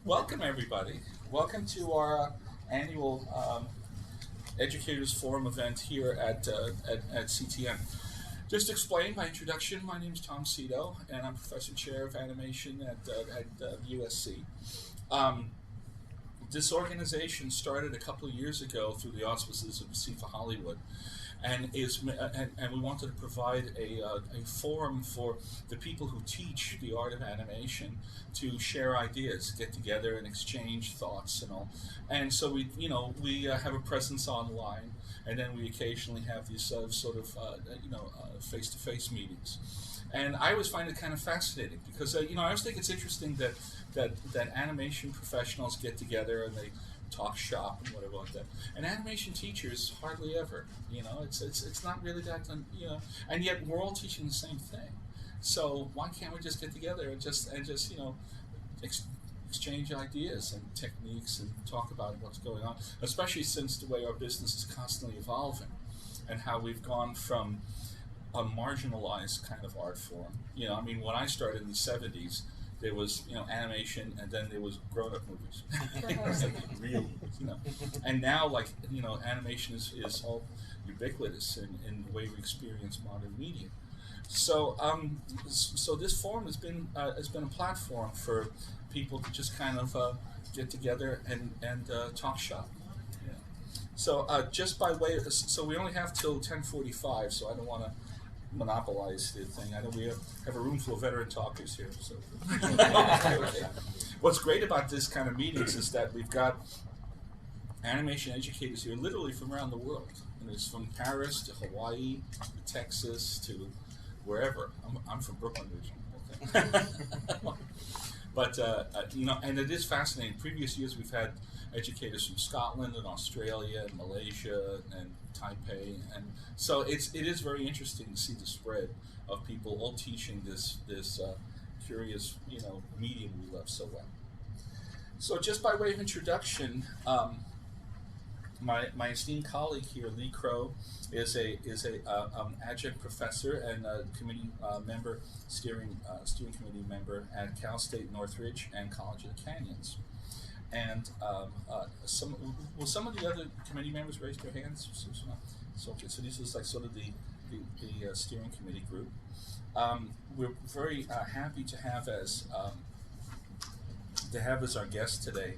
Welcome, everybody. Welcome to our annual Educators Forum event here at CTN. Just to explain my introduction, my name is Tom Cito, and I'm Professor Chair of Animation at USC. This organization started a couple of years ago through the auspices of ASIFA-Hollywood, and we wanted to provide a forum for the people who teach the art of animation to share ideas, get together and exchange thoughts and all. And so we have a presence online, and then we occasionally have these face-to-face meetings. And I always find it kind of fascinating because I always think it's interesting that animation professionals get together and they talk shop and whatever like that. And animation teachers hardly ever. It's not really that and yet we're all teaching the same thing. So why can't we just get together and just exchange ideas and techniques and talk about what's going on, especially since the way our business is constantly evolving and how we've gone from a marginalized kind of art form. When I started in the 70s, there was animation, and then there was grown-up movies. Real movies, And now, animation is all ubiquitous in the way we experience modern media. So this forum has been a platform for people to just kind of get together and talk shop. So just by way of, so we only have till 10:45, so I don't want to monopolize the thing. I know we have a room full of veteran talkers here. So okay. What's great about this kind of meetings is that we've got animation educators here literally from around the world. And it's from Paris to Hawaii to Texas to wherever. I'm from Brooklyn originally. Okay. But and it is fascinating. Previous years we've had educators from Scotland and Australia and Malaysia and Taipei, and so it is very interesting to see the spread of people all teaching this curious medium we love so well. So just by way of introduction, my esteemed colleague here, Lee Crow, is a adjunct professor and a committee member, steering committee member at Cal State Northridge and College of the Canyons. And some of the other committee members raise their hands? So this is like sort of the steering committee group. We're very happy to have as our guest today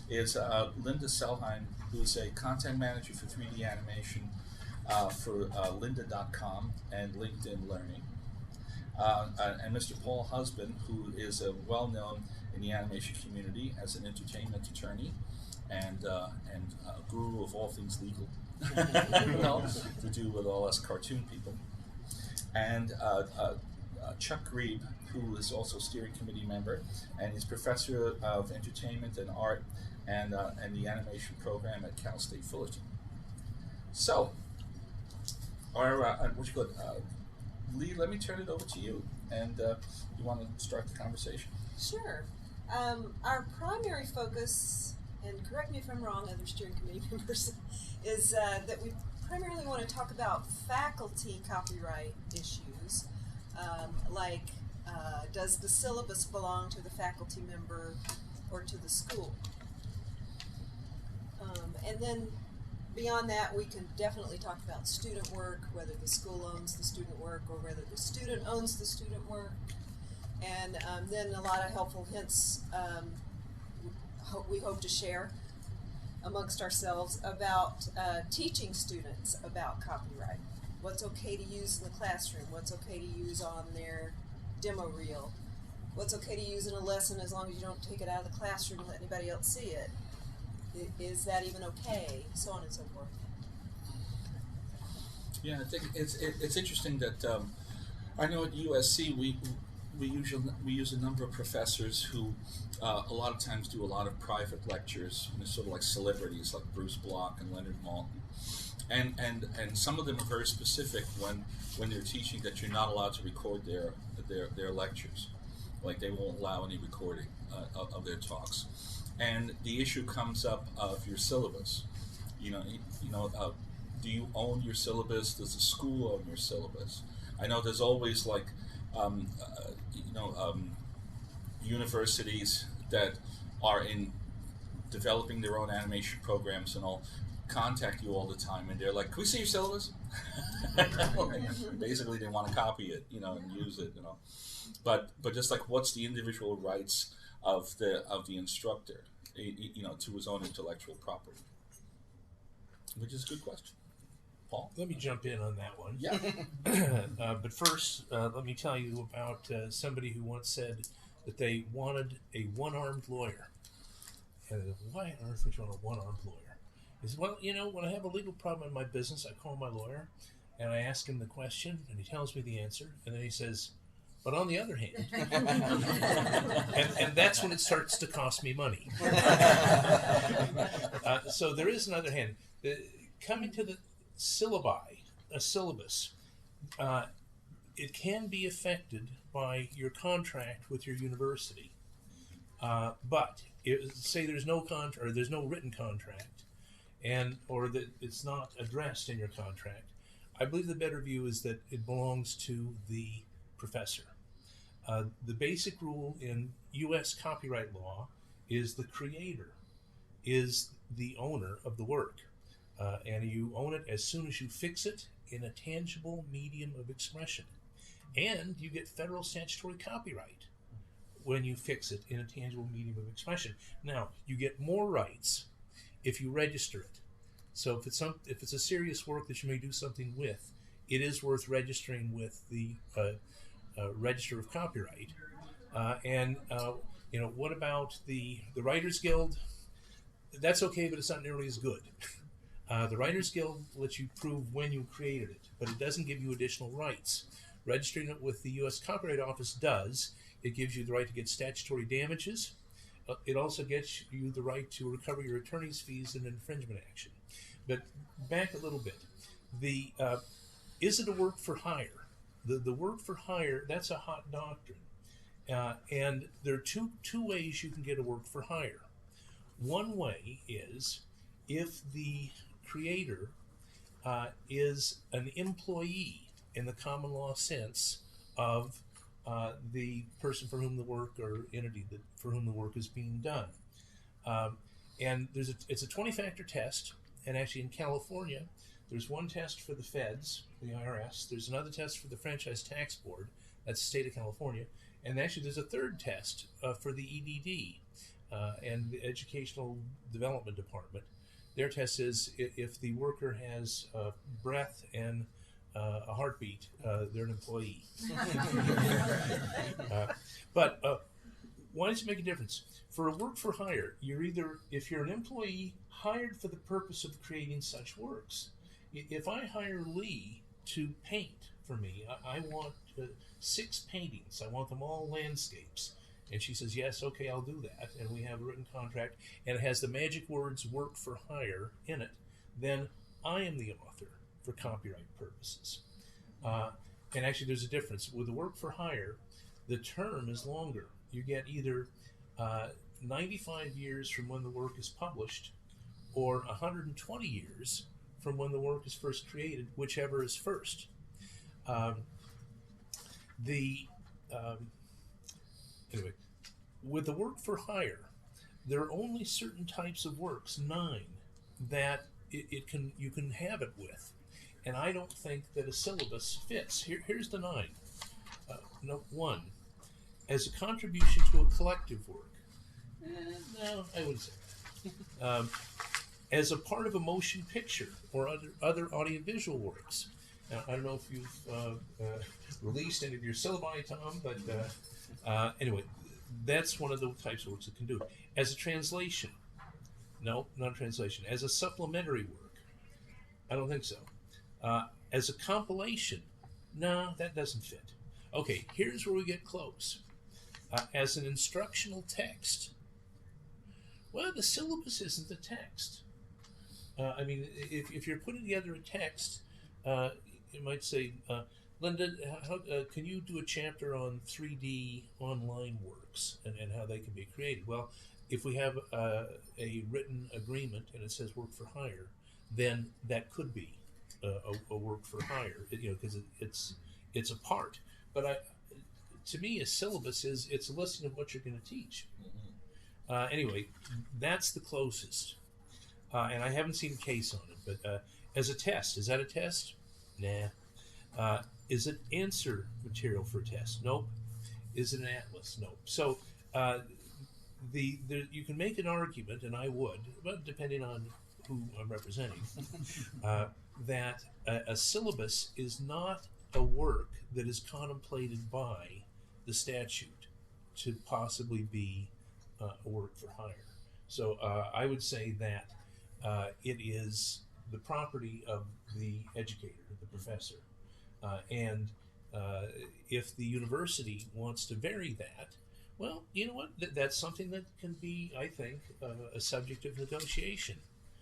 is Linda Selheim, who is a content manager for 3D animation for lynda.com and LinkedIn Learning. And Mr. Paul Husband, who is well-known in the animation community as an entertainment attorney and a guru of all things legal, to do with all us cartoon people. And Chuck Grebe, who is also steering committee member, and he's professor of entertainment and art and the animation program at Cal State Fullerton. So, Lee, let me turn it over to you, and you want to start the conversation? Sure. Our primary focus, and correct me if I'm wrong, other steering committee members, is that we primarily want to talk about faculty copyright issues, does the syllabus belong to the faculty member or to the school? And then beyond that, we can definitely talk about student work, whether the school owns the student work or whether the student owns the student work. And then a lot of helpful hints we hope to share amongst ourselves about teaching students about copyright. What's okay to use in the classroom? What's okay to use on their demo reel? What's okay to use in a lesson as long as you don't take it out of the classroom and let anybody else see it? Is that even okay? So on and so forth. Yeah, I think it's interesting that I know at USC we use a number of professors who a lot of times do a lot of private lectures, sort of like celebrities like Bruce Block and Leonard Maltin, and some of them are very specific when they're teaching that you're not allowed to record their lectures, like they won't allow any recording of their talks. And the issue comes up of your syllabus. Do you own your syllabus? Does the school own your syllabus? I know there's always universities that are in developing their own animation programs and all contact you all the time, and they're like, "Can we see your syllabus?" Basically, they want to copy it, and use it, But just like, what's the individual rights of the instructor, to his own intellectual property? Which is a good question. Paul? Let me jump in on that one. Yeah. But first, let me tell you about somebody who once said that they wanted a one-armed lawyer. And I said, why on earth would you want a one-armed lawyer? He said, well, when I have a legal problem in my business, I call my lawyer, and I ask him the question, and he tells me the answer, and then he says, but on the other hand, and that's when it starts to cost me money. So there is another hand. Coming to the syllabus, it can be affected by your contract with your university. But say there's no contract, or there's no written contract, or that it's not addressed in your contract, I believe the better view is that it belongs to the professor. The basic rule in U.S. copyright law is the creator is the owner of the work, and you own it as soon as you fix it in a tangible medium of expression, and you get federal statutory copyright when you fix it in a tangible medium of expression. Now, you get more rights if you register it. So if it's a serious work that you may do something with, it is worth registering with the Register of Copyright. What about the Writers Guild? That's okay, but it's not nearly as good. The Writers Guild lets you prove when you created it, but it doesn't give you additional rights. Registering it with the U.S. Copyright Office does. It gives you the right to get statutory damages. It also gets you the right to recover your attorney's fees in an infringement action. But back a little bit. Is it a work for hire? The work for hire, that's a hot doctrine. And there are two ways you can get a work for hire. One way is if the creator is an employee in the common law sense of the person for whom the work, or entity for whom the work is being done. And it's a 20-factor test, and actually in California, there's one test for the feds, the IRS, there's another test for the Franchise Tax Board, that's the state of California, and actually there's a third test for the EDD and the Educational Development Department. Their test is if the worker has breath and a heartbeat, they're an employee. But why does it make a difference? For a work for hire, if you're an employee hired for the purpose of creating such works, if I hire Lee to paint for me, I want 6 paintings. I want them all landscapes. And she says, yes, okay, I'll do that. And we have a written contract, and it has the magic words work for hire in it. Then I am the author for copyright purposes. And actually there's a difference. With the work for hire, the term is longer. You get either 95 years from when the work is published, or 120 years from when the work is first created, whichever is first. Anyway, with the work for hire, there are only certain types of works, 9, that you can have it with. And I don't think that a syllabus fits. Here's the 9. 1, as a contribution to a collective work. No, I wouldn't say that. As a part of a motion picture or other audiovisual works. Now, I don't know if you've released any of your syllabi, Tom, but anyway, that's one of the types of works that can do it. As a translation. No, not a translation. As a supplementary work. I don't think so. As a compilation. No, that doesn't fit. Okay, here's where we get close. As an instructional text. Well, the syllabus isn't the text. If you're putting together a text, you might say, Linda, can you do a chapter on 3D online works and how they can be created? Well, if we have a written agreement and it says work for hire, then that could be a work for hire, because it's a part. But to me, a syllabus it's a listing of what you're going to teach. Anyway, that's the closest. And I haven't seen a case on it, but as a test, is that a test? Nah. Is it answer material for a test? Nope. Is it an atlas? Nope. So you can make an argument, and I would, but depending on who I'm representing, that a syllabus is not a work that is contemplated by the statute to possibly be a work for hire. So I would say that it is the property of the educator, the professor. And if the university wants to vary that, well, you know what? That's something that can be, I think, a subject of negotiation.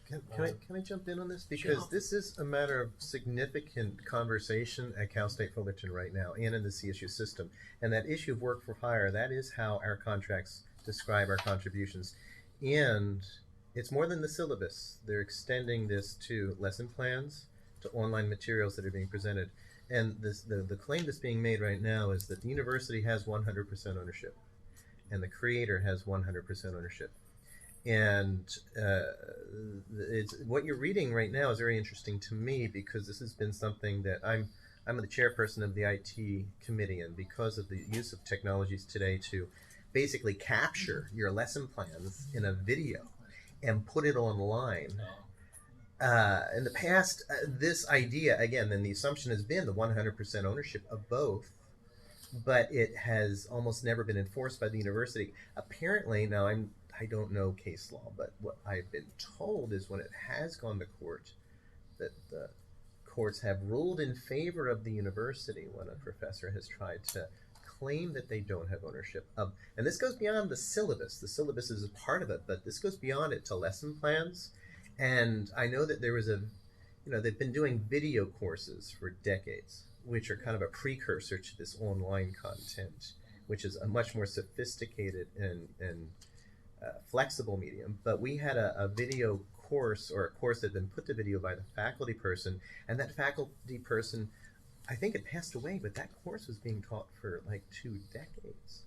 Can I jump in on this? Because Sure. this is a matter of significant conversation at Cal State Fullerton right now and in the CSU system. And that issue of work for hire, that is how our contracts describe our contributions. And it's more than the syllabus. They're extending this to lesson plans, to online materials that are being presented. And the claim that's being made right now is that the university has 100% ownership and the creator has 100% ownership. And it's what you're reading right now is very interesting to me because this has been something that I'm the chairperson of the IT committee, and because of the use of technologies today to basically capture your lesson plans in a video and put it online. In the past, this idea, again, then the assumption has been the 100% ownership of both, but it has almost never been enforced by the university. Apparently, now I don't know case law, but what I've been told is when it has gone to court, that the courts have ruled in favor of the university when a professor has tried to claim that they don't have ownership of, and this goes beyond the syllabus. The syllabus is a part of it, but this goes beyond it to lesson plans. And I know that there was they've been doing video courses for decades, which are kind of a precursor to this online content, which is a much more sophisticated and flexible medium. But we had a video course, or a course that had been put to video by the faculty person, and that faculty person, I think it passed away, but that course was being taught for like 2 decades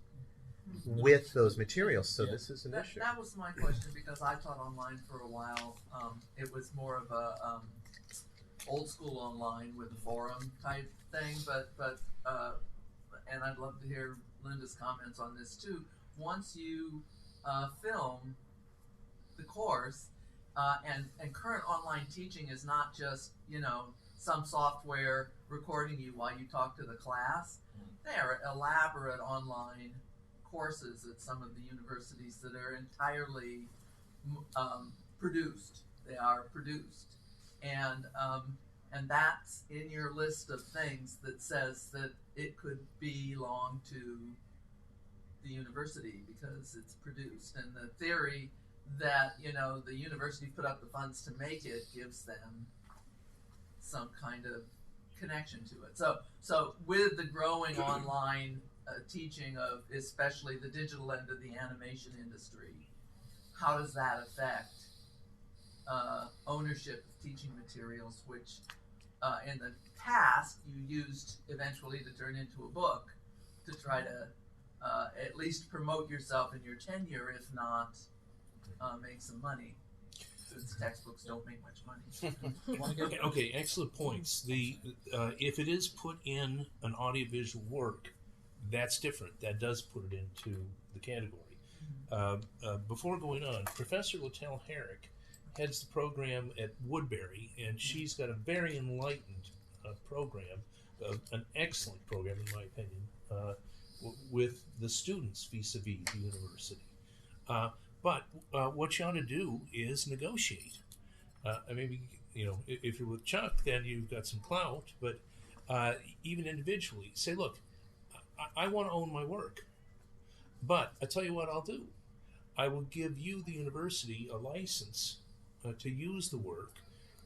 with those materials. So this is an issue. That was my question, because I taught online for a while. It was more of a old school online with a forum type thing, but and I'd love to hear Linda's comments on this too. Once you film the course, and current online teaching is not just, some software recording you while you talk to the class. They are elaborate online courses at some of the universities that are entirely produced. They are produced, and that's in your list of things that says that it could belong to the university because it's produced. And the theory that the university put up the funds to make it gives them some kind of connection to it. So with the growing online teaching of especially the digital end of the animation industry, how does that affect ownership of teaching materials, which in the past you used eventually to turn into a book to try to at least promote yourself in your tenure, if not make some money, since textbooks don't make much money. Okay, excellent points. If it is put in an audiovisual work, that's different. That does put it into the category. Before going on, Professor Littell Herrick heads the program at Woodbury, and she's got a very enlightened program, an excellent program in my opinion, with the students vis-a-vis the university. But what you ought to do is negotiate. Maybe, if you're with Chuck, then you've got some clout, but even individually, say, look, I want to own my work, but I tell you what I'll do. I will give you, the university, a license to use the work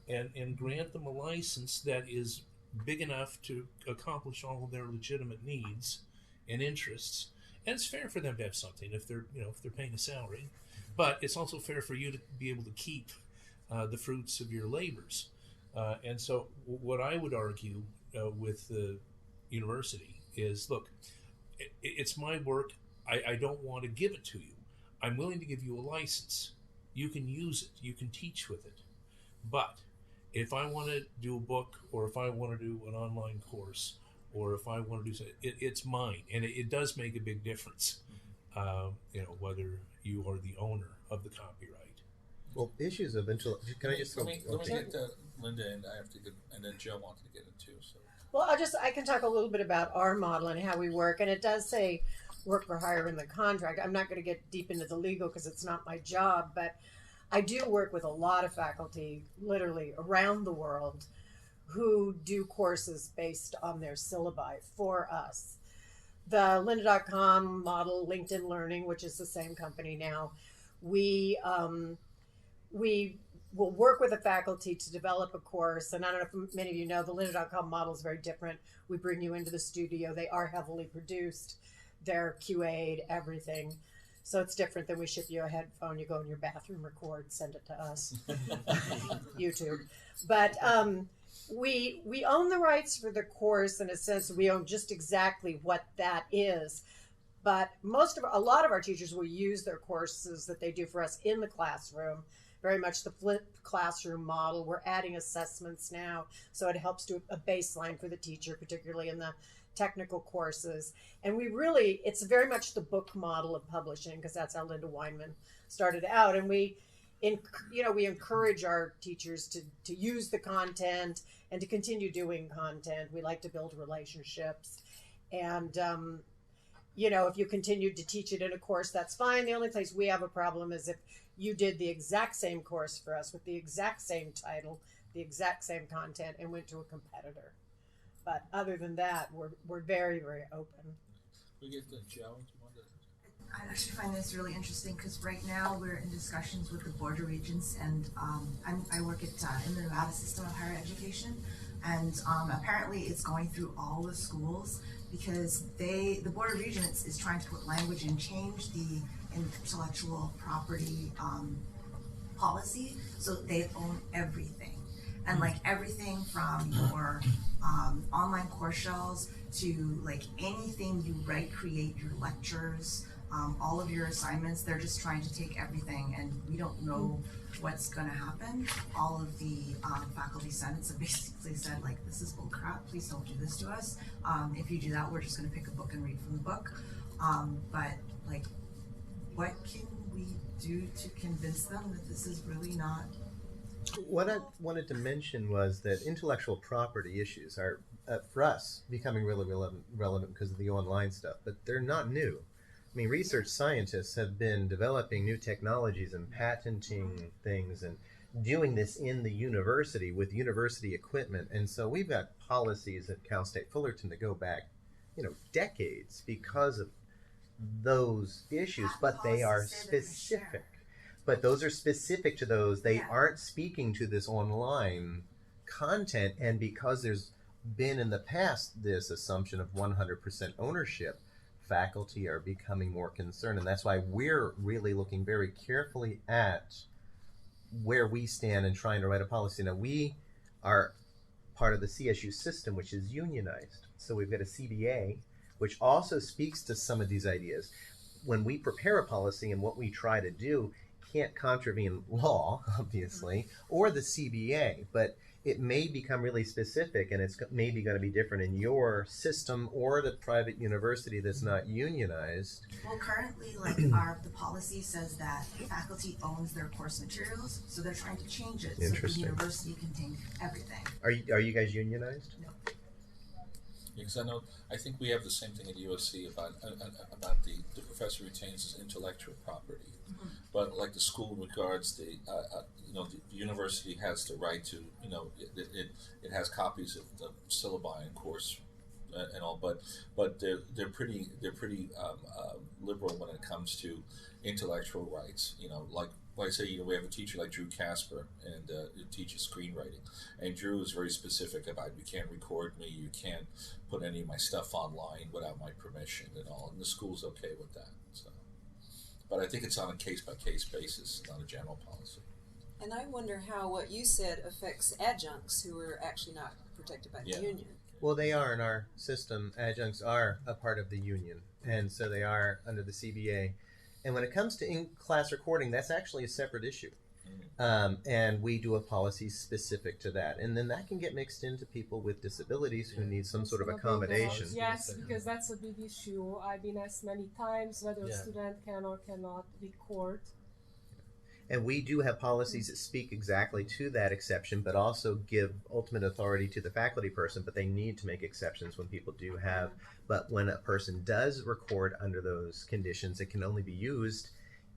and grant them a license that is big enough to accomplish all of their legitimate needs and interests. And it's fair for them to have something if they're paying a salary, but it's also fair for you to be able to keep the fruits of your labors. And so what I would argue with the university is, look, it's my work. I don't want to give it to you. I'm willing to give you a license. You can use it. You can teach with it. But if I want to do a book, or if I want to do an online course, or if I want to do something, it's mine. And it does make a big difference, whether you are the owner of the copyright. Well, issues of intellectual. Can I just let me get Linda, and I have to get, and then Joe wanted to get it too. So. Well, I can talk a little bit about our model and how we work, and it does say work for hire in the contract. I'm not going to get deep into the legal because it's not my job, but I do work with a lot of faculty, literally around the world, who do courses based on their syllabi for us. The lynda.com model, LinkedIn Learning, which is the same company now, we will work with the faculty to develop a course. And I don't know if many of you know, the lynda.com model is very different. We bring you into the studio. They are heavily produced. They're QA'd, everything. So it's different than we ship you a headphone, you go in your bathroom, record, send it to us. YouTube. But we own the rights for the course in a sense. We own just exactly what that is. But a lot of our teachers will use their courses that they do for us in the classroom, very much the flipped classroom model. We're adding assessments now, so it helps do a baseline for the teacher, particularly in the technical courses. And it's very much the book model of publishing, because that's how Linda Weinman started out. And we encourage our teachers to use the content and to continue doing content. We like to build relationships. And, if you continued to teach it in a course, that's fine. The only place we have a problem is if you did the exact same course for us with the exact same title, the exact same content, and went to a competitor. But other than that, we're very, very open. We get to Joe. I actually find this really interesting because right now we're in discussions with the Board of Regents, and I work in the Nevada system of higher education, and apparently it's going through all the schools because the Board of Regents is trying to put language and change the intellectual property policy so they own everything. And like everything from your online course shells to like anything you write, create, your lectures, all of your assignments, they're just trying to take everything, and we don't know what's going to happen. All of the faculty senates have basically said, like, this is bull crap, please don't do this to us. If you do that, we're just going to pick a book and read from the book. But like, what can we do to convince them that this is really not? What I wanted to mention was that intellectual property issues are, for us, becoming really relevant because of the online stuff, but they're not new. I mean, research scientists have been developing new technologies and patenting things and doing this in the university with university equipment. And so we've got policies at Cal State Fullerton that go back, decades because of those issues, but they are specific. But those are specific to those. They aren't speaking to this online content. And because there's been in the past this assumption of 100% ownership, faculty are becoming more concerned. And that's why we're really looking very carefully at where we stand and trying to write a policy. Now, we are part of the CSU system, which is unionized. So we've got a CBA, which also speaks to some of these ideas. When we prepare a policy and what we try to do, can't contravene law, obviously, or the CBA, but it may become really specific, and it's maybe going to be different in your system or the private university that's not unionized. Well, currently, the policy says that faculty owns their course materials, so they're trying to change it so the university can take everything. Are you guys unionized? No. Because I think we have the same thing at USC about the professor retains his intellectual property, but like the school regards the university has the right to it has copies of the syllabi and course and all, but they're pretty liberal when it comes to intellectual rights. Like I say, we have a teacher like Drew Casper, and he teaches screenwriting. And Drew is very specific about you can't record me, you can't put any of my stuff online without my permission and all. And the school's okay with that. So, but I think it's on a case-by-case basis, not a general policy. And I wonder how what you said affects adjuncts who are actually not protected by the union. Well, they are in our system. Adjuncts are a part of the union, and so they are under the CBA. And when it comes to in-class recording, that's actually a separate issue. And we do a policy specific to that. And then that can get mixed into people with disabilities who need some sort of accommodation. Yes, because that's a big issue. I've been asked many times whether a student can or cannot record. And we do have policies that speak exactly to that exception, but also give ultimate authority to the faculty person, but they need to make exceptions when people do have. But when a person does record under those conditions, it can only be used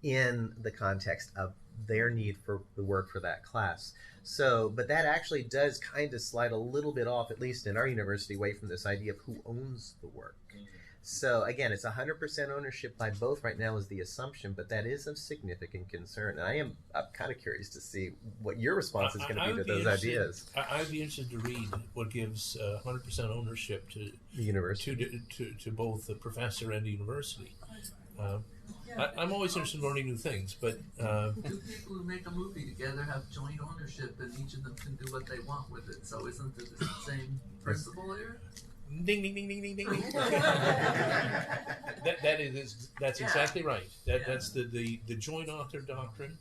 in the context of their need for the work for that class. So, but that actually does kind of slide a little bit off, at least in our university, away from this idea of who owns the work. So again, it's 100% ownership by both right now is the assumption, but that is of significant concern. And I'm kind of curious to see what your response is going to be to those ideas. I'd be interested to read what gives 100% ownership to the university, to both the professor and the university. I'm always interested in learning new things, but two people who make a movie together have joint ownership, and each of them can do what they want with it. So isn't it the same principle here? Ding ding ding ding ding ding. That's exactly right. That's the joint author doctrine,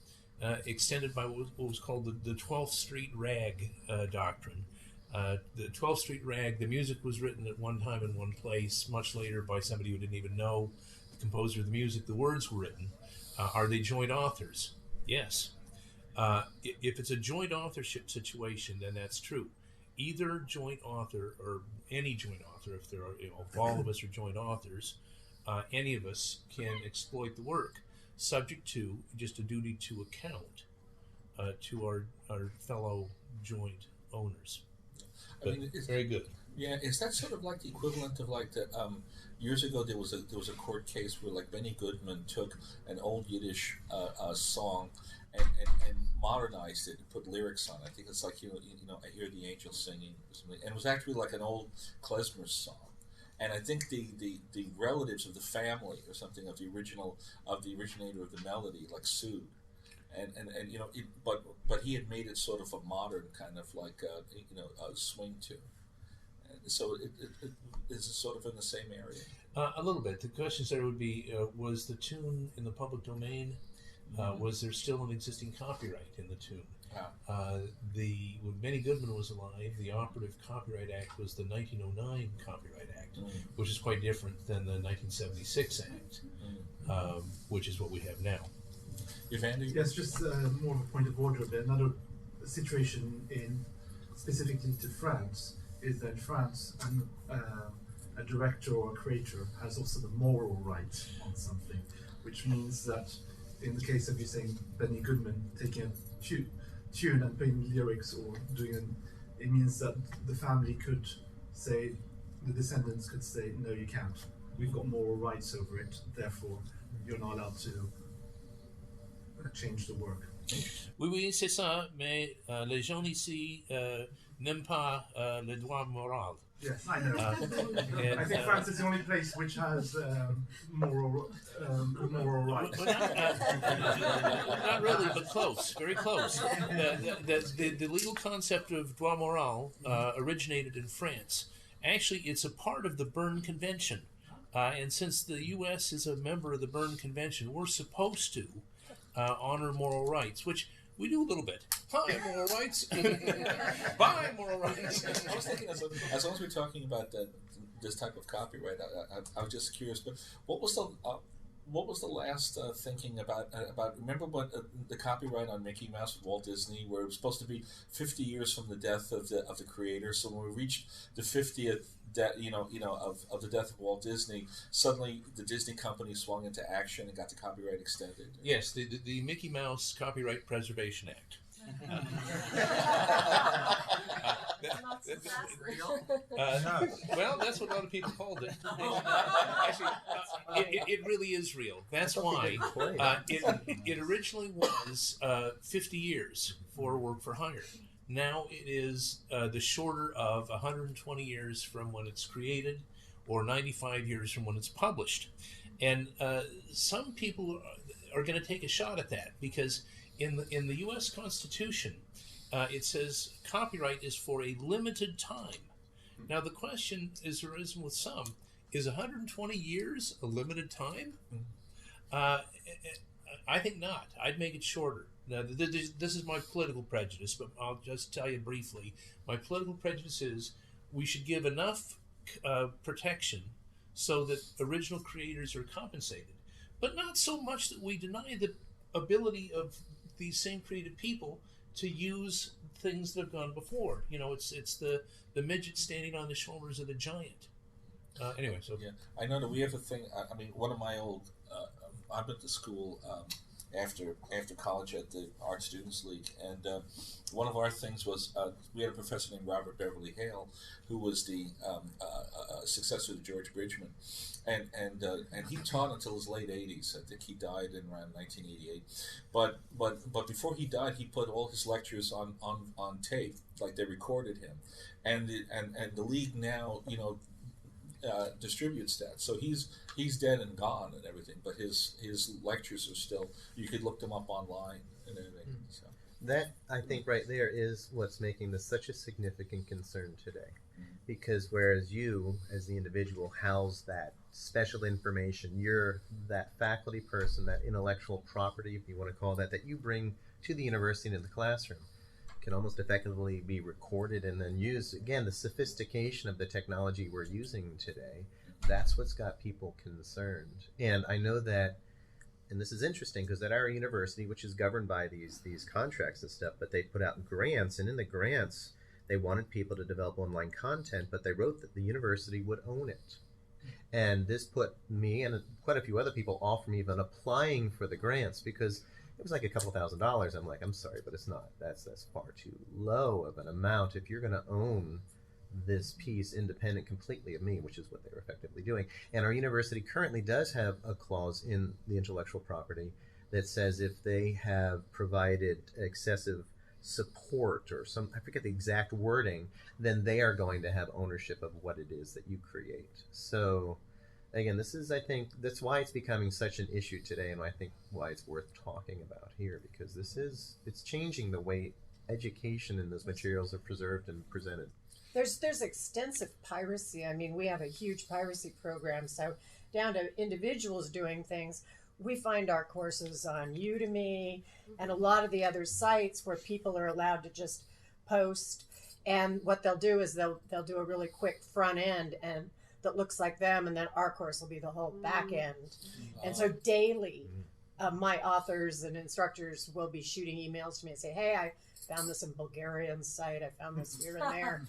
extended by what was called the 12th Street Rag doctrine. The 12th Street Rag, the music was written at one time in one place, much later by somebody who didn't even know the composer of the music. The words were written. Are they joint authors? Yes. If it's a joint authorship situation, then that's true. Either joint author or any joint author, if there are, if all of us are joint authors, any of us can exploit the work, subject to just a duty to account to our fellow joint owners. But it's very good. Yeah, is that sort of like the equivalent of like the years ago there was a court case where like Benny Goodman took an old Yiddish song and modernized it and put lyrics on it. I think it's like you know I hear the angels singing or something, and it was actually like an old klezmer song. And I think the relatives of the family or something of the originator of the melody like sued, and you know but he had made it sort of a modern kind of like a swing tune. So it is sort of in the same area. A little bit. The questions there would be: was the tune in the public domain? Was there still an existing copyright in the tune? When Benny Goodman was alive, the operative Copyright Act was the 1909 Copyright Act, which is quite different than the 1976 Act, which is what we have now. Evander? Yes, just more of a point of order. Another situation specifically to France is that in France, a director or a creator has also the moral right on something, which means that in the case of you saying Benny Goodman taking a tune and putting lyrics or doing it means that the family could say, the descendants could say, no, you can't. We've got moral rights over it, therefore you're not allowed to change the work. Oui, c'est ça, mais les gens ici n'aiment pas le droit moral. Yes, I know. I think France is the only place which has moral rights. Not really, but close, very close. The legal concept of droit moral originated in France. Actually, it's a part of the Berne Convention. And since the U.S. is a member of the Berne Convention, we're supposed to honor moral rights, which we do a little bit. Hi, moral rights. Bye, moral rights. I was thinking, as long as we're talking about this type of copyright, I was just curious. But what was the last thinking about? Remember what the copyright on Mickey Mouse with Walt Disney, where it was supposed to be 50 years from the death of the creator. So when we reached the 50th. Of the death of Walt Disney, suddenly the Disney company swung into action and got the copyright extended. Yes, the Mickey Mouse Copyright Preservation Act. Well, that's what a lot of people called it. Actually, it really is real. That's why it originally was 50 years for work for hire. Now it is the shorter of 120 years from when it's created or 95 years from when it's published. And some people are going to take a shot at that because in the U.S. Constitution, it says copyright is for a limited time. Now the question is arisen with some, is 120 years a limited time? I think not. I'd make it shorter. Now, this is my political prejudice, but I'll just tell you briefly. My political prejudice is we should give enough protection so that original creators are compensated, but not so much that we deny the ability of these same creative people to use things that have gone before. You know, it's the midget standing on the shoulders of the giant. Anyway, so yeah, I know that we have a thing. I mean, one of my old, I went to school after college at the Art Students League, and one of our things was we had a professor named Robert Beverly Hale, who was the successor to George Bridgman, and he taught until his late 80s. I think he died in around 1988, but before he died, he put all his lectures on tape, like they recorded him, and the league now, you know, distributes that. So he's dead and gone and everything, but his lectures are still, you could look them up online and everything. So That, I think, right there is what's making this such a significant concern today. Because whereas you, as the individual, house that special information, you're that faculty person, that intellectual property, if you want to call that you bring to the university and the classroom, can almost effectively be recorded and then used. Again, the sophistication of the technology we're using today, that's what's got people concerned. And I know that, and this is interesting, because at our university, which is governed by these contracts and stuff, but they put out grants, and in the grants, they wanted people to develop online content, but they wrote that the university would own it. And this put me and quite a few other people off from even applying for the grants, because it was like a couple $1,000s. I'm like, I'm sorry, but it's not. That's far too low of an amount if you're going to own this piece independent completely of me, which is what they were effectively doing. And our university currently does have a clause in the intellectual property that says if they have provided excessive support or some, I forget the exact wording, then they are going to have ownership of what it is that you create. So again, this is, I think, that's why it's becoming such an issue today, and I think why it's worth talking about here, because it's changing the way education and those materials are preserved and presented. There's extensive piracy. I mean, we have a huge piracy program, so down to individuals doing things. We find our courses on Udemy and a lot of the other sites where people are allowed to just post, and what they'll do is they'll do a really quick front end and that looks like them, and then our course will be the whole back end. And so daily, my authors and instructors will be shooting emails to me and say, hey, I found this in Bulgarian site, I found this here and there.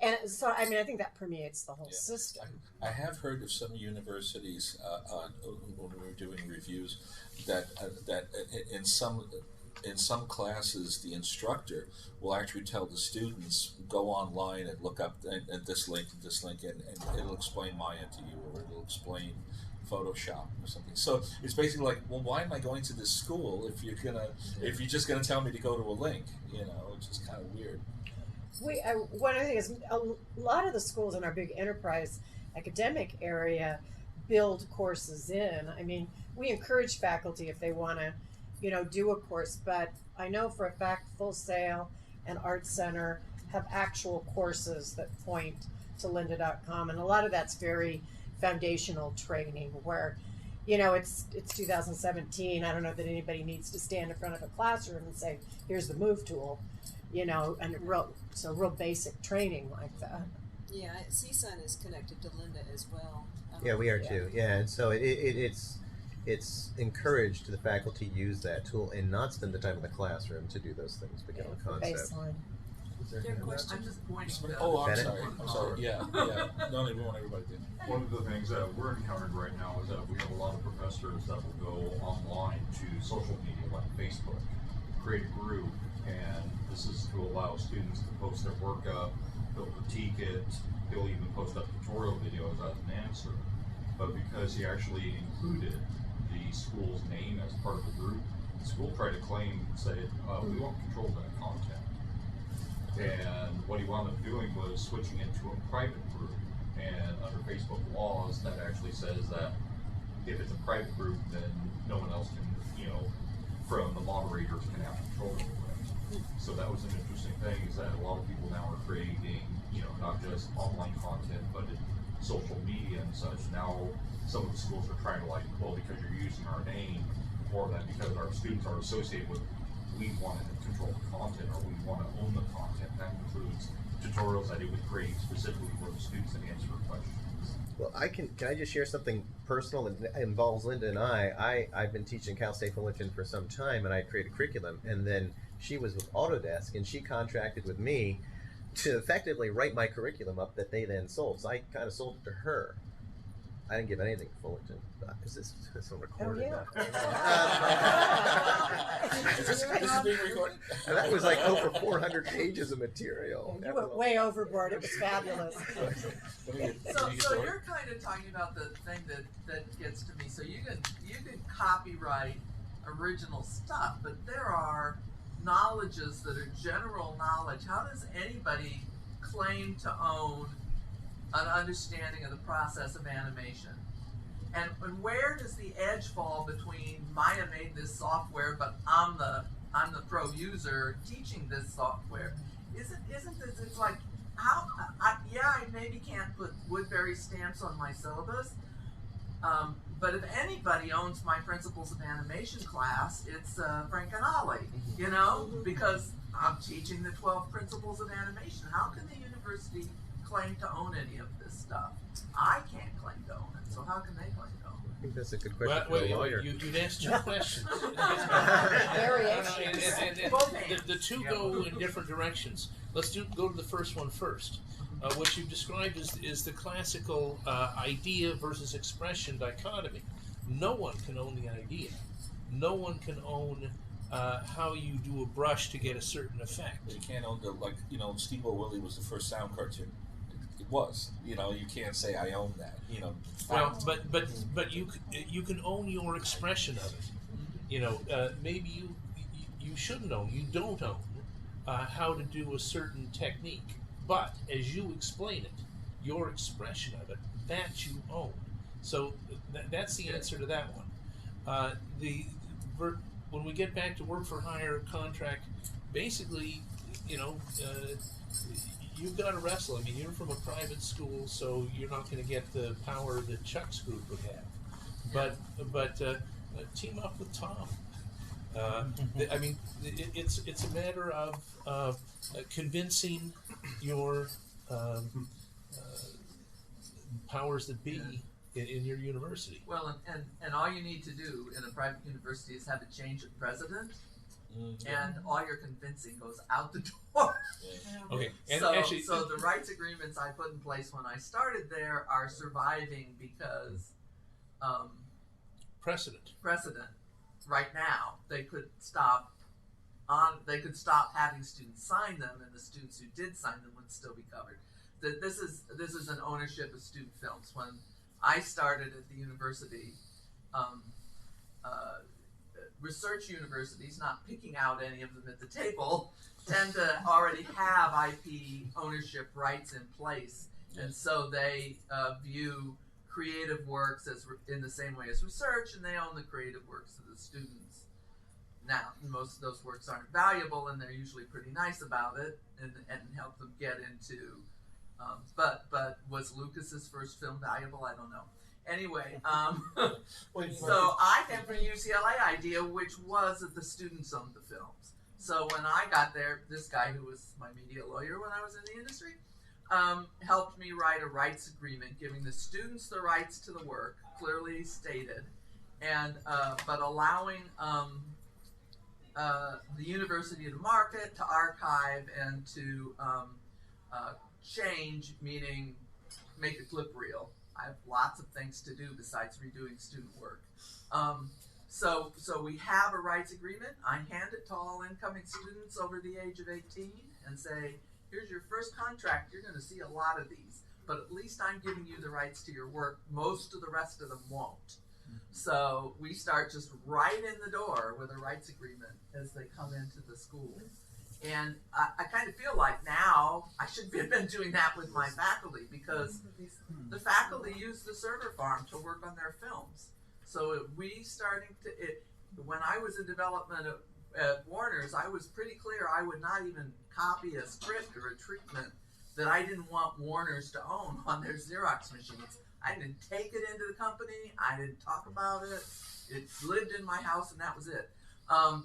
And so, I mean, I think that permeates the whole system. I have heard of some universities when we were doing reviews that in some classes the instructor will actually tell the students, go online and look up and this link, and it'll explain Maya to you, or it'll explain Photoshop or something. So it's basically like, well, why am I going to this school if you're just gonna tell me to go to a link? You know, it's just kind of weird. One other thing is a lot of the schools in our big enterprise academic area build courses in. I mean, we encourage faculty if they want to, do a course, but I know for a fact Full Sail and Art Center have actual courses that point to lynda.com, and a lot of that's very foundational training where, it's 2017. I don't know that anybody needs to stand in front of a classroom and say, here's the move tool, and real basic training like that. Yeah, CSUN is connected to Lynda as well. Yeah, we are too. Yeah, and so it's encouraged the faculty use that tool and not spend the time in the classroom to do those things, but get on concept. Baseline. I'm just pointing. Oh, I'm Bennett? sorry. Yeah. No, we want everybody to. One of the things that we're encountering right now is that we have a lot of professors that will go online to social media like Facebook, create a group, and this is to allow students to post their work up, they'll critique it, they'll even post up tutorial videos as an answer. But because he actually included the school's name as part of the group, the school tried to claim, say, we won't control that content. And what he wound up doing was switching it to a private group. And under Facebook laws, that actually says that if it's a private group, then no one else can, from the moderators can have control over it. So that was an interesting thing, is that a lot of people now are creating, not just online content, but social media and such. Now, some of the schools are trying to well, because you're using our name, for that because our students are associated with, we want to control the content or we want to own the content. That includes tutorials that it would create specifically for the students and answer questions. Well, can I just share something personal that involves Linda and I've been teaching Cal State Fullerton for some time, and I created a curriculum, and then she was with Autodesk, and she contracted with me to effectively write my curriculum up that they then sold. So I kind of sold it to her. I didn't give anything to Fullerton. Is this on recorded now? This is being recorded? And that was like over 400 pages of material. You went way overboard. It was fabulous. So you're kind of talking about the thing that gets to me. So you can copyright original stuff, but there are knowledges that are general knowledge. How does anybody claim to own an understanding of the process of animation? And where does the edge fall between Maya made this software, but I'm the pro user teaching this software? Isn't this? It's like how? I maybe can't put Woodbury stamps on my syllabus, but if anybody owns my Principles of Animation class, it's Frank and Ollie, you know, because I'm teaching the 12 Principles of Animation. How can the university claim to own any of this stuff? I can't claim to own it, so how can they claim to own it? I think that's a good question for a lawyer. You've asked two questions. The two go in different directions. Let's go to the first one first. What you've described is the classical idea versus expression dichotomy. No one can own the idea. No one can own how you do a brush to get a certain effect. You can't own Steve-O Willie was the first sound cartoon. It was. You can't say I own that. Well, but you can own your expression of it. Maybe you shouldn't own. You don't own how to do a certain technique. But as you explain it, your expression of it, that you own. So that's the answer to that one. When we get back to work for hire contract, basically, you've got to wrestle. I mean, you're from a private school, so you're not going to get the power that Chuck's group would have. But team up with Tom. I mean, it's a matter of convincing your powers that be in your university. Well, and all you need to do in a private university is have a change of president, and all your convincing goes out the door. Okay, and so actually, the rights agreements I put in place when I started there are surviving because precedent. Right now, they could stop having students sign them, and the students who did sign them would still be covered. This is an ownership of student films. When I started at the university, research universities, not picking out any of them at the table, tend to already have IP ownership rights in place, and so they view creative works as in the same way as research, and they own the creative works of the students. Now, most of those works aren't valuable, and they're usually pretty nice about it, and help them get into. But was Lucas's first film valuable? I don't know. Anyway, so I came from UCLA idea, which was that the students owned the films. So when I got there, this guy who was my media lawyer when I was in the industry, helped me write a rights agreement giving the students the rights to the work, clearly stated, and but allowing the university to market, to archive, and to change, meaning make a clip reel. I have lots of things to do besides redoing student work. So we have a rights agreement. I hand it to all incoming students over the age of 18 and say, here's your first contract. You're going to see a lot of these, but at least I'm giving you the rights to your work. Most of the rest of them won't. So we start just right in the door with a rights agreement as they come into the school. And I kind of feel like now I should have been doing that with my faculty, because the faculty use the server farm to work on their films. So when I was in development at Warner's, I was pretty clear I would not even copy a script or a treatment that I didn't want Warner's to own on their Xerox machines. I didn't take it into the company. I didn't talk about it. It lived in my house, and that was it.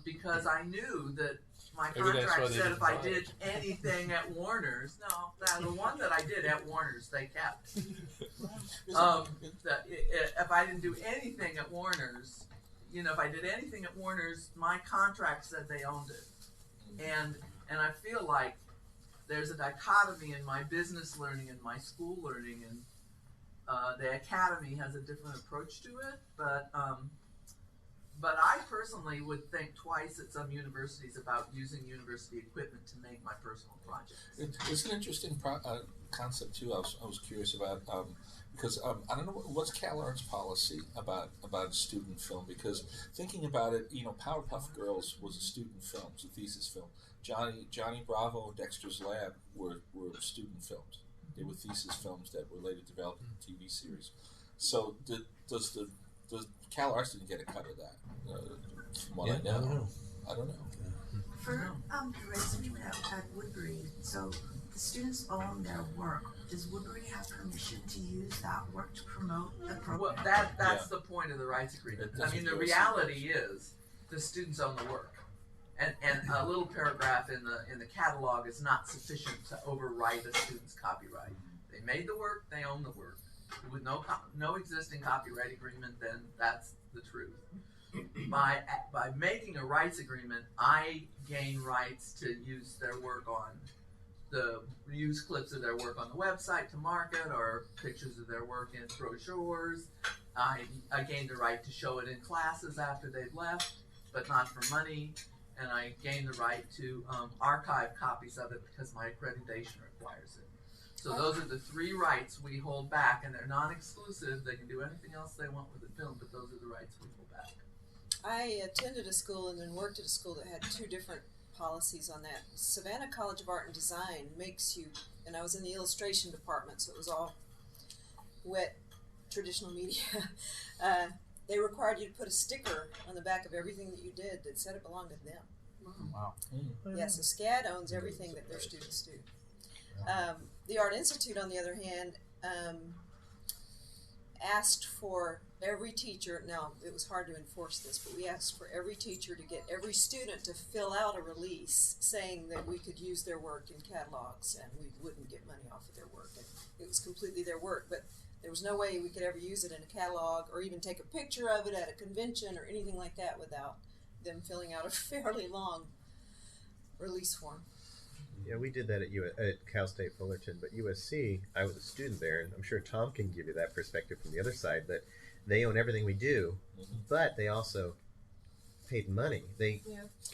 Because I knew that my Maybe that's why contract they said didn't if I buy did it. anything at Warner's, the one that I did at Warner's, they kept. If I didn't do anything at Warner's, if I did anything at Warner's, my contract said they owned it. And I feel like there's a dichotomy in my business learning and my school learning, and the academy has a different approach to it, but I personally would think twice at some universities about using university equipment to make my personal projects. It's an interesting concept too. I was curious about because I don't know what's CalArt's policy about student film, because thinking about it, Powerpuff Girls was a student film, it's a thesis film. Johnny Bravo and Dexter's Lab were student films. They were thesis films that were later developed in a TV series. So does CalArts didn't get a cut of that? From what I know. I don't know. For the resume at Woodbury, so the students own their work. Does Woodbury have permission to use that work to promote the program? Well, that's the point of the rights agreement. I mean, the reality is the students own the work, and a little paragraph in the catalog is not sufficient to overwrite a student's copyright. They made the work, they own the work. With no existing copyright agreement, then that's the truth. By making a rights agreement, I gain rights to use their work use clips of their work on the website to market, or pictures of their work in brochures. I gained the right to show it in classes after they've left, but not for money. And I gained the right to archive copies of it because my accreditation requires it. So those are the three rights we hold back, and they're non-exclusive. They can do anything else they want with the film, but those are the rights we hold back. I attended a school and then worked at a school that had two different policies on that. Savannah College of Art and Design makes you, and I was in the illustration department, so it was all wet traditional media. They required you to put a sticker on the back of everything that you did that said it belonged to them. Wow. Yeah, so SCAD owns everything that their students do. The Art Institute, on the other hand, asked for every teacher, now it was hard to enforce this, but we asked for every teacher to get every student to fill out a release saying that we could use their work in catalogs and we wouldn't get money off of their work. And it was completely their work, but there was no way we could ever use it in a catalog or even take a picture of it at a convention or anything like that without them filling out a fairly long release form. Yeah, we did that at Cal State Fullerton, but USC, I was a student there, and I'm sure Tom can give you that perspective from the other side, that they own everything we do, but they also paid money. They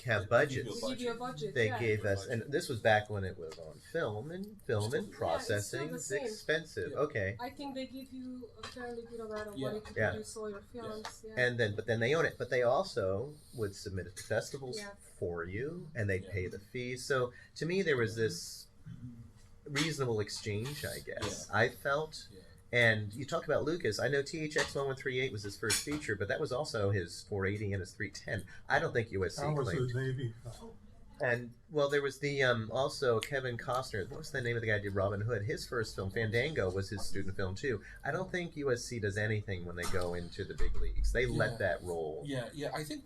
have budgets. They give you a budget. They gave us, and this was back when it was on film and processing is expensive. Okay. I think they give you a fairly good amount of money to produce all your films. And then they own it, but they also would submit it to festivals for you, and they'd pay the fees. So to me, there was this reasonable exchange, I guess. I felt. And you talk about Lucas. I know THX 1138 was his first feature, but that was also his 480 and his 310. I don't think USC claimed. Navy. And well, there was the also Kevin Costner. What was the name of the guy who did Robin Hood? His first film, Fandango, was his student film too. I don't think USC does anything when they go into the big leagues. They let that roll. Yeah. I think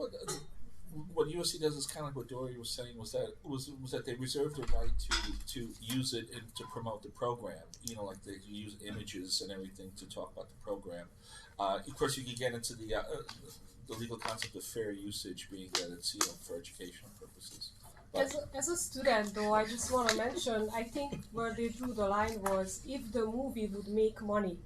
what USC does is kind of like what Dory was saying, was that they reserve the right to use it and to promote the program. Like they use images and everything to talk about the program. Of course, you can get into the legal concept of fair usage, being that it's for educational purposes. As a student, though, I just want to mention, I think where they drew the line was if the movie would make money.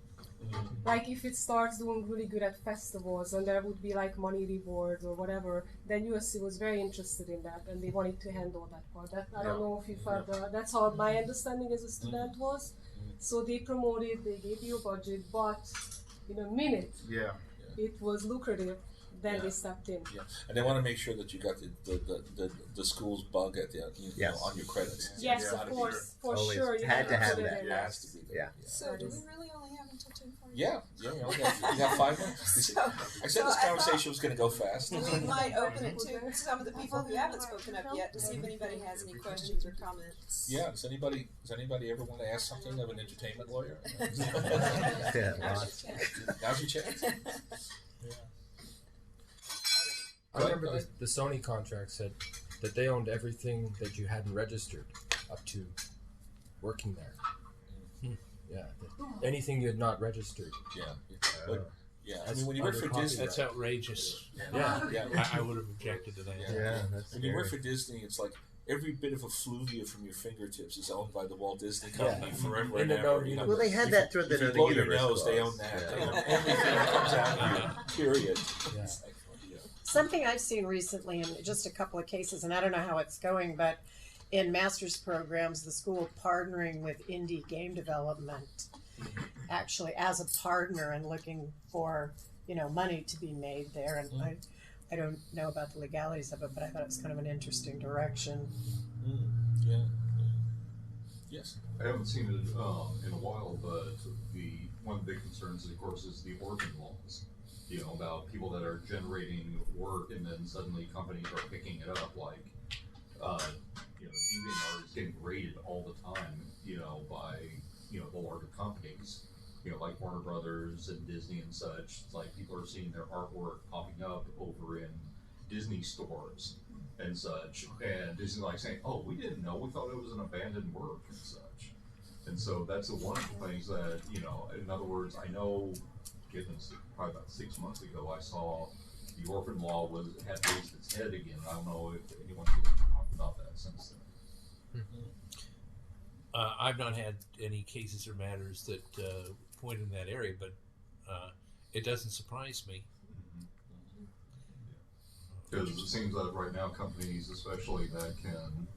Like if it starts doing really good at festivals and there would be like money rewards or whatever, then USC was very interested in that and they wanted to handle that part. I don't know if you've heard that's how my understanding as a student was. So they promoted, they gave you a budget, but in a minute it was lucrative. Then they stepped in. Yeah, and they want to make sure that you got the school's bug at the on your credits. Yes, of course, for always sure. You had to have put it that. in. It has to be there. So do we really only have until 2:40? Yeah. You got 5 minutes. I said this conversation was going to go fast. We might open it to some of the people who haven't spoken up yet to see if anybody has any questions or comments. Yeah. Does anybody ever want to ask something of an entertainment lawyer? Now's your chance. Now's your chance. I remember the Sony contract said that they owned everything that you hadn't registered up to working there. Yeah, anything you had not registered. Yeah. I mean, when you work for Disney, that's outrageous. Yeah. I would have objected to that. When you work for Disney, it's like every bit of effluvia from your fingertips is owned by the Walt Disney Company forever and ever. You know, well, they had that through the if you blow your nose, they own that. They own everything that comes out of you. Period. Yeah. Something I've seen recently in just a couple of cases, and I don't know how it's going, but in master's programs, the school partnering with indie game development, actually as a partner and looking for, money to be made there. And I don't know about the legalities of it, but I thought it was kind of an interesting direction. Yes. I haven't seen it in a while, but one of the big concerns, of course, is the orphan laws. About people that are generating work and then suddenly companies are picking it up, like, DeviantArt is getting rated all the time, by, the larger companies, like Warner Brothers and Disney and such. It's like people are seeing their artwork popping up over in Disney stores and such, and Disney like saying, "Oh, we didn't know. We thought it was an abandoned work and such." And so that's the one of the things that, in other words, I know. Goodness, probably about 6 months ago, I saw the orphan law had raised its head again. I don't know if anyone's really talked about that since then. I've not had any cases or matters that point in that area, but it doesn't surprise me. Because it seems that right now companies, especially that can,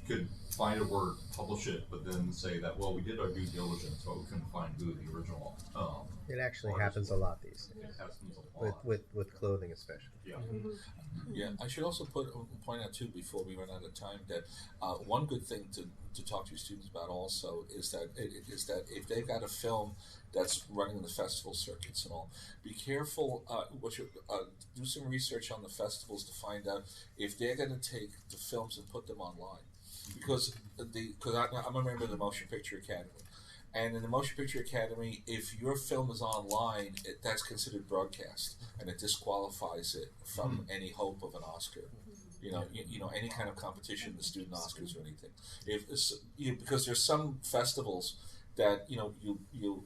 could find a work, publish it, but then say that, well, we did our due diligence, but we couldn't find who the original. It actually happens a lot these days. It happens a lot. With clothing especially. Yeah. Yeah, I should also point out too, before we run out of time, that one good thing to talk to your students about also is that if they've got a film that's running the festival circuits and all, be careful. Do some research on the festivals to find out if they're going to take the films and put them online, because I'm a member of the Motion Picture Academy. And in the Motion Picture Academy, if your film is online, that's considered broadcast, and it disqualifies it from any hope of an Oscar. Any kind of competition, the student Oscars or anything. Because there's some festivals that you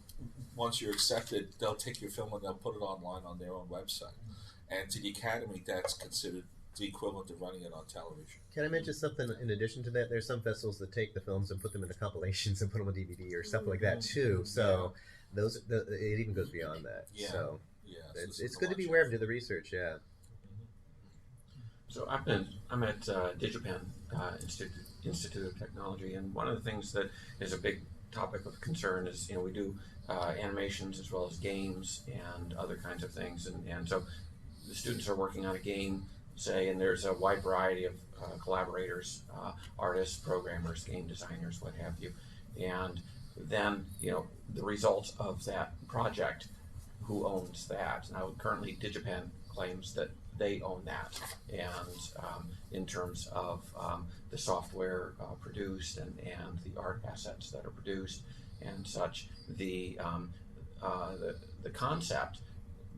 once you're accepted, they'll take your film and they'll put it online on their own website. And to the Academy, that's considered the equivalent of running it on television. Can I mention something in addition to that? There's some festivals that take the films and put them into compilations and put them on DVD or stuff like that too. So it even goes beyond that. Yeah. So it's good to be watch aware of, do the research. Yeah. So I'm at DigiPen Institute of Technology, and one of the things that is a big topic of concern is we do animations as well as games and other kinds of things, and so the students are working on a game, say, and there's a wide variety of collaborators, artists, programmers, game designers, what have you, and then the results of that project, who owns that? Now currently DigiPen claims that they own that, and in terms of the software produced and the art assets that are produced and such, the concept,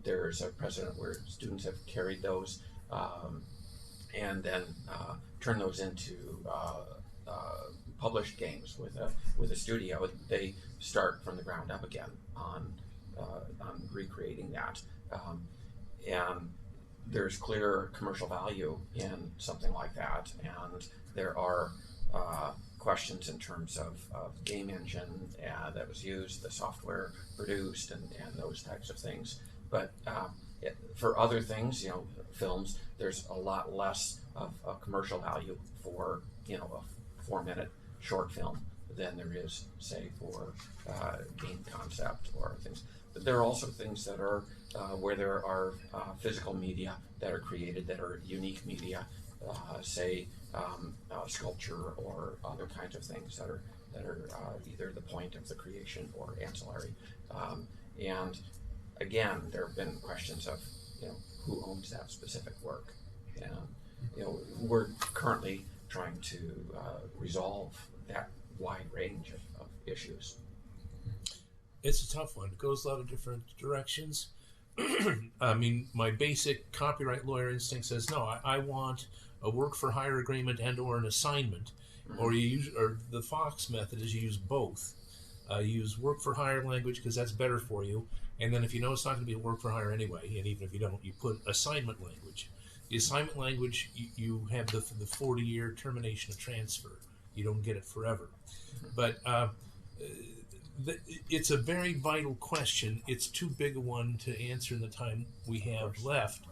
there's a precedent where students have carried those and then turn those into published games with a studio. They start from the ground up again on recreating that, and there's clear commercial value in something like that, and there are questions in terms of game engine that was used, the software produced, and those types of things. But for other things, films, there's a lot less of commercial value for a 4-minute short film than there is, say, for game concept or things. But there are also things that are where there are physical media that are created that are unique media, say sculpture or other kinds of things that are either the point of the creation or ancillary. And again, there have been questions of who owns that specific work, and we're currently trying to resolve that wide range of issues. It's a tough one. It goes a lot of different directions. I mean, my basic copyright lawyer instinct says, no, I want a work for hire agreement and or an assignment, or the Fox method is you use both. You use work for hire language because that's better for you, and then if you know it's not going to be a work for hire anyway, and even if you don't, you put assignment language. The assignment language, you have the 40-year termination of transfer. You don't get it forever. But it's a very vital question. It's too big a one to answer in the time we have left.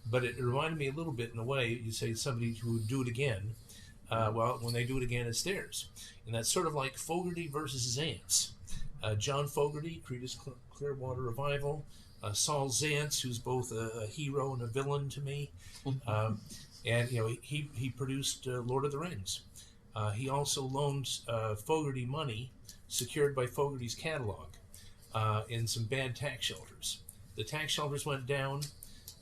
But it reminded me a little bit in a way. You say somebody who would do it again. Well, when they do it again, it's theirs. And that's sort of like Fogarty versus Zantz. John Fogarty, Creedence Clearwater Revival. Saul Zantz, who's both a hero and a villain to me. And he produced Lord of the Rings. He also loaned Fogarty money secured by Fogarty's catalog in some bad tax shelters. The tax shelters went down.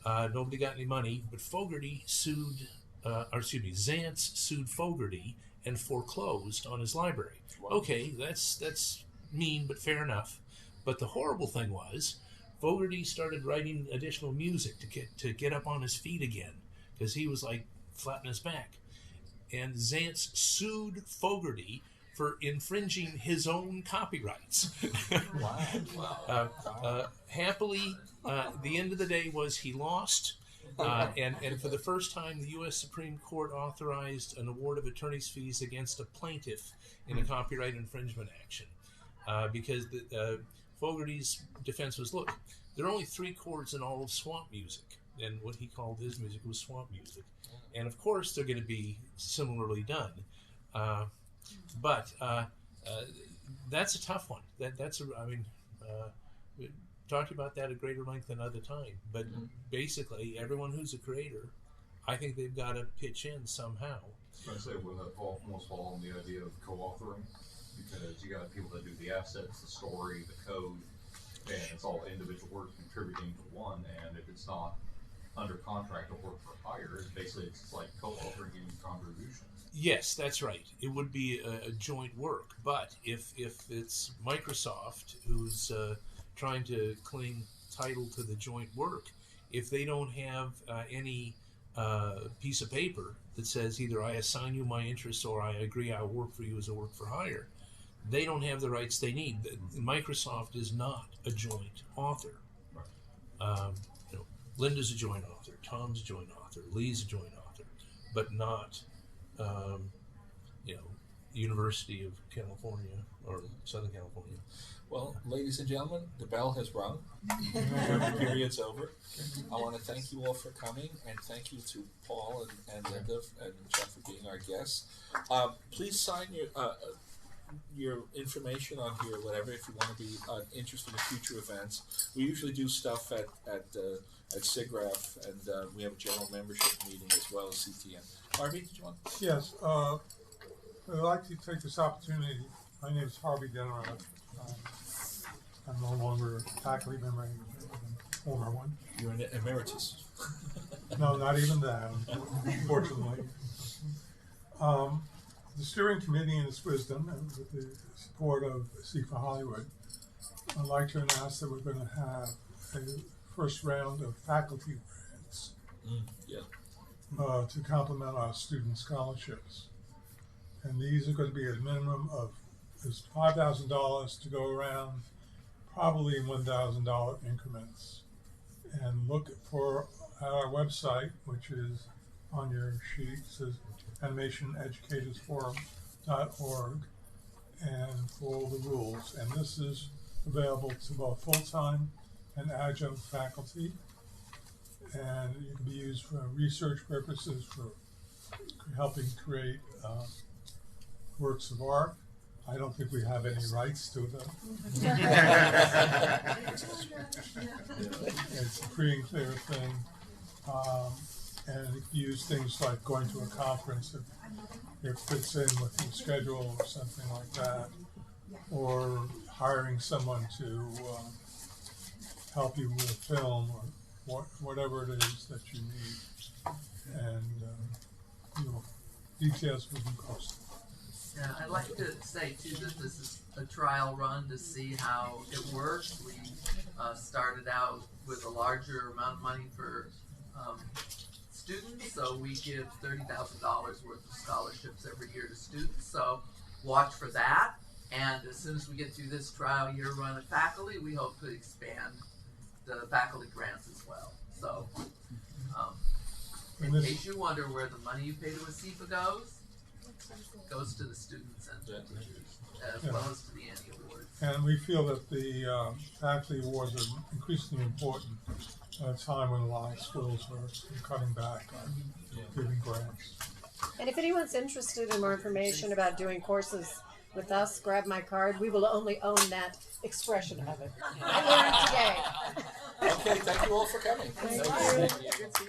Nobody got any money, but Zantz sued Fogarty and foreclosed on his library. Wow. Okay, that's mean, but fair enough. But the horrible thing was, Fogarty started writing additional music to get up on his feet again, because he was like flat on his back. And Zantz sued Fogarty for infringing his own copyrights. Wow. Happily, the end of the day was he lost, and for the first time, the U.S. Supreme Court authorized an award of attorney's fees against a plaintiff in a copyright infringement action, because Fogarty's defense was, look, there are only 3 chords in all of swamp music, and what he called his music was swamp music. And of course, they're going to be similarly done. But that's a tough one. We talked about that at greater length another time. But basically, everyone who's a creator, I think they've got to pitch in somehow. I was going to say, would that almost fall on the idea of co-authoring? Because you got people that do the assets, the story, the code, and it's all individual work contributing to one. And if it's not under contract or work for hire, basically it's like co-authoring in contributions. Yes, that's right. It would be a joint work. But if it's Microsoft who's trying to claim title to the joint work, if they don't have any piece of paper that says either I assign you my interests or I agree I'll work for you as a work for hire, they don't have the rights they need. Microsoft is not a joint author. Linda's a joint author, Tom's a joint author, Lee's a joint author, but not, University of California or Southern California. Well, ladies and gentlemen, the bell has rung. The period's over. I want to thank you all for coming, and thank you to Paul and Linda and Jeff for being our guests. Please sign your information on here, whatever, if you want to be interested in future events. We usually do stuff at SIGGRAPH, and we have a general membership meeting as well as CTN. Harvey, did you want? Yes, I'd like to take this opportunity. My name is Harvey Denner. I'm no longer a faculty member, I'm a former one. You're an emeritus. No, not even that, unfortunately. The steering committee, in its wisdom, and with the support of ASIFA-Hollywood, I'd like to announce that we're going to have a first round of faculty grants to complement our student scholarships. And these are going to be at a minimum of $5,000 to go around, probably in $1,000 increments. And look for our website, which is on your sheet, says animationeducatorsforum.org, and for all the rules. And this is available to both full-time and adjunct faculty, and it can be used for research purposes, for helping create works of art. I don't think we have any rights to them. It's a free and clear thing. And it can use things like going to a conference if it fits in with your schedule or something like that, or hiring someone to help you with a film or whatever it is that you need. And details will be posted. Yeah, I'd like to say too that this is a trial run to see how it works. We started out with a larger amount of money for students, so we give $30,000 worth of scholarships every year to students. So watch for that. And as soon as we get through this trial year run of faculty, we hope to expand the faculty grants as well. So, in case you wonder where the money you pay to ASIFA goes to the students and as well as to the Annie Awards. And we feel that the faculty awards are increasingly important at a time when a lot of schools are cutting back on giving grants. And if anyone's interested in more information about doing courses with us, grab my card. We will only own that expression of it. I learned today. Okay, thank you all for coming. Thank you.